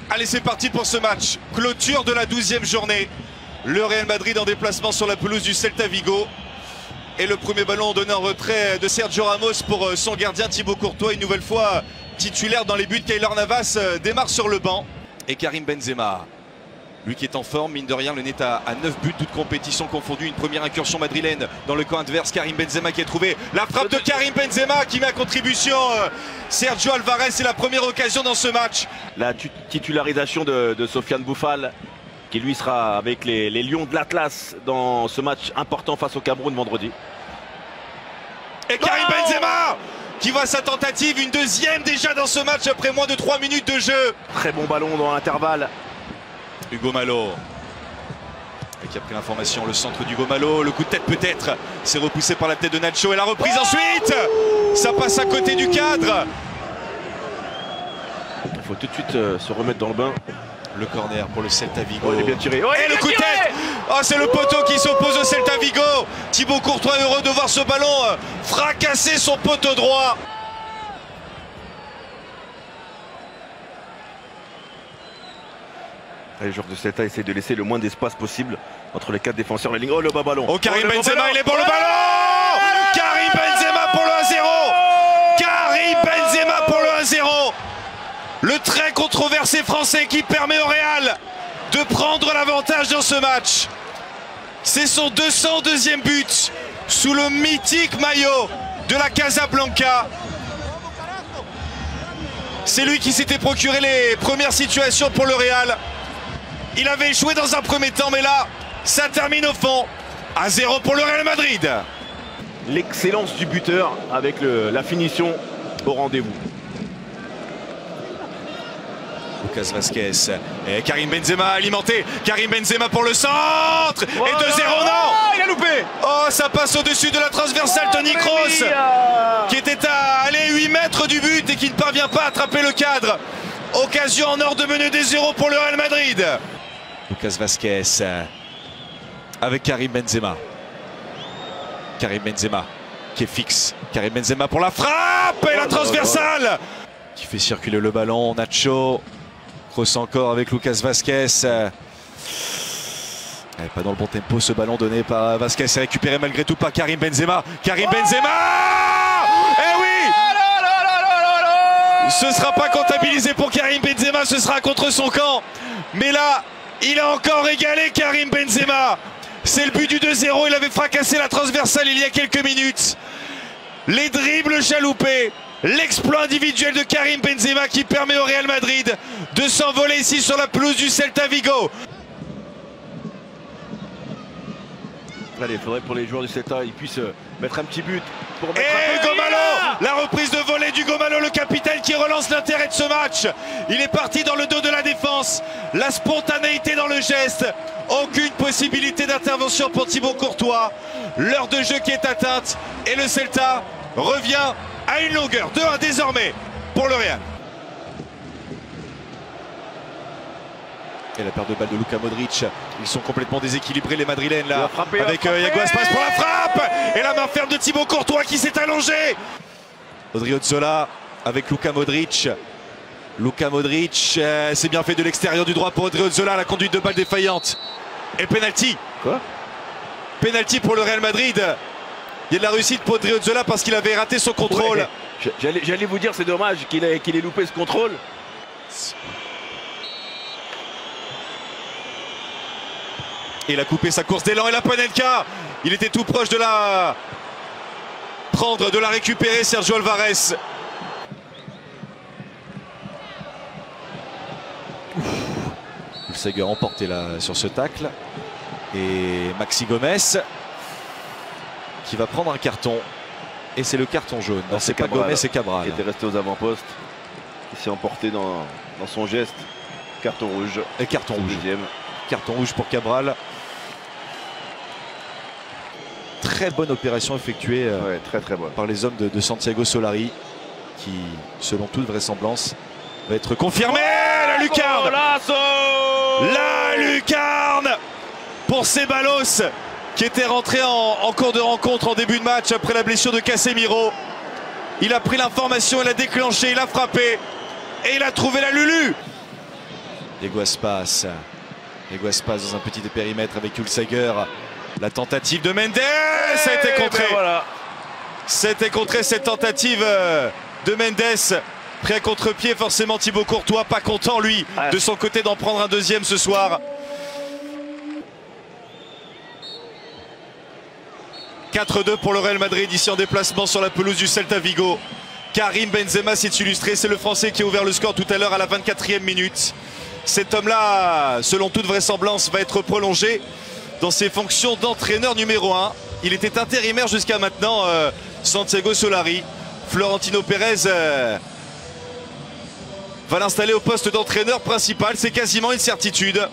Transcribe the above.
Allez, c'est parti pour ce match. Clôture de la 12e journée. Le Real Madrid en déplacement sur la pelouse du Celta Vigo. Et le premier ballon donné en retrait de Sergio Ramos pour son gardien Thibaut Courtois. Une nouvelle fois titulaire dans les buts. Keylor Navas démarre sur le banc. Et Karim Benzema, lui qui est en forme, mine de rien, le net à 9 buts, toutes compétitions confondues. Une première incursion madrilène dans le camp adverse. Karim Benzema qui a trouvé la frappe de Karim Benzema qui met à contribution Sergio Alvarez. C'est la première occasion dans ce match. La titularisation de Sofiane Boufal, qui lui sera avec les Lions de l'Atlas dans ce match important face au Cameroun vendredi. Et Karim Benzema qui voit sa tentative, une deuxième déjà dans ce match après moins de 3 minutes de jeu. Très bon ballon dans l'intervalle. Hugo Malo qui a pris l'information, le centre d'Hugo Malo, le coup de tête peut-être, c'est repoussé par la tête de Nacho et la reprise ensuite. Ça passe à côté du cadre. Il faut tout de suite se remettre dans le bain. Le corner pour le Celta Vigo. Oh, il est bien tiré. Oh, et le coup de tête. Oh, c'est le poteau qui s'oppose au Celta Vigo. Thibaut Courtois heureux de voir ce ballon fracasser son poteau droit. Les joueurs de Celta essaient de laisser le moins d'espace possible entre les 4 défenseurs de la ligne. Oh, le bas ballon. Oh, Karim Benzema, il est bon le ballon. Karim Benzema pour le 1-0. Karim Benzema pour le 1-0. Le très controversé français qui permet au Real de prendre l'avantage dans ce match. C'est son 202e but sous le mythique maillot de la Casablanca. C'est lui qui s'était procuré les premières situations pour le Real. Il avait échoué dans un premier temps, mais là, ça termine au fond. 1-0 pour le Real Madrid. L'excellence du buteur avec la finition au rendez-vous. Lucas Vazquez et Karim Benzema alimenté. Karim Benzema pour le centre. Et 2-0, non. Il a loupé. Oh, ça passe au-dessus de la transversale. Toni Kroos qui était à 8 mètres du but et qui ne parvient pas à attraper le cadre. Occasion en or de mener des 0 pour le Real Madrid. Lucas Vazquez avec Karim Benzema. Karim Benzema qui est fixe. Karim Benzema pour la frappe et la transversale qui fait circuler le ballon. Nacho cross encore avec Lucas Vazquez. Pas dans le bon tempo ce ballon donné par Vazquez. C'est récupéré malgré tout par Karim Benzema. Karim Benzema. Eh oui. Ce ne sera pas comptabilisé pour Karim Benzema. Ce sera contre son camp. Mais là, il a encore égalé Karim Benzema. C'est le but du 2-0. Il avait fracassé la transversale il y a quelques minutes. Les dribbles chaloupés. L'exploit individuel de Karim Benzema qui permet au Real Madrid de s'envoler ici sur la pelouse du Celta Vigo. Allez, il faudrait que pour les joueurs du Celta, ils puissent mettre un petit but. Pour mettre et Hugo Malo, la reprise de volée d'Hugo Malo, le capitaine qui relance l'intérêt de ce match. Il est parti dans le dos de la défense. La spontanéité dans le geste. Aucune possibilité d'intervention pour Thibaut Courtois. L'heure de jeu qui est atteinte et le Celta revient à une longueur. 2-1 désormais pour le Real. Et la perte de balle de Luka Modric. Ils sont complètement déséquilibrés les Madrilènes là. Avec Iago Aspas pour la frappe. Et la main ferme de Thibaut Courtois qui s'est allongé. Odriozola avec Luka Modric. Luka Modric, c'est bien fait de l'extérieur du droit pour Odriozola. La conduite de balle défaillante. Et penalty. Quoi? Penalty pour le Real Madrid. Il y a de la réussite pour Odriozola parce qu'il avait raté son contrôle. Ouais, j'allais vous dire, c'est dommage qu'il ait loupé ce contrôle. Et il a coupé sa course d'élan et la Panenka. Il était tout proche de la prendre, de la récupérer, Sergio Alvarez. Seger emporté là sur ce tacle. Et Maxi Gomez qui va prendre un carton. Et c'est le carton jaune. Non, c'est pas Gomez, c'est Cabral. Il était resté aux avant-postes. Il s'est emporté dans son geste. Carton rouge. Et carton rouge. Deuxième. Carton rouge pour Cabral. Très bonne opération effectuée très bonne par les hommes de Santiago Solari, qui, selon toute vraisemblance, va être confirmé. La lucarne, la lucarne pour Ceballos, qui était rentré en cours de rencontre en début de match après la blessure de Casemiro. Il a pris l'information, il a déclenché, il a frappé et il a trouvé la Lulu. Diego Aspas dans un petit périmètre avec Hulsager. La tentative de Mendes, ça a été contré. Ben voilà. C'était contré cette tentative de Mendes. Pris à contre-pied, forcément Thibaut Courtois, pas content lui de son côté d'en prendre un deuxième ce soir. 4-2 pour le Real Madrid ici en déplacement sur la pelouse du Celta Vigo. Karim Benzema s'est illustré, c'est le Français qui a ouvert le score tout à l'heure à la 24e minute. Cet homme-là, selon toute vraisemblance, va être prolongé dans ses fonctions d'entraîneur numéro 1. Il était intérimaire jusqu'à maintenant, Santiago Solari. Florentino Pérez va l'installer au poste d'entraîneur principal, c'est quasiment une certitude.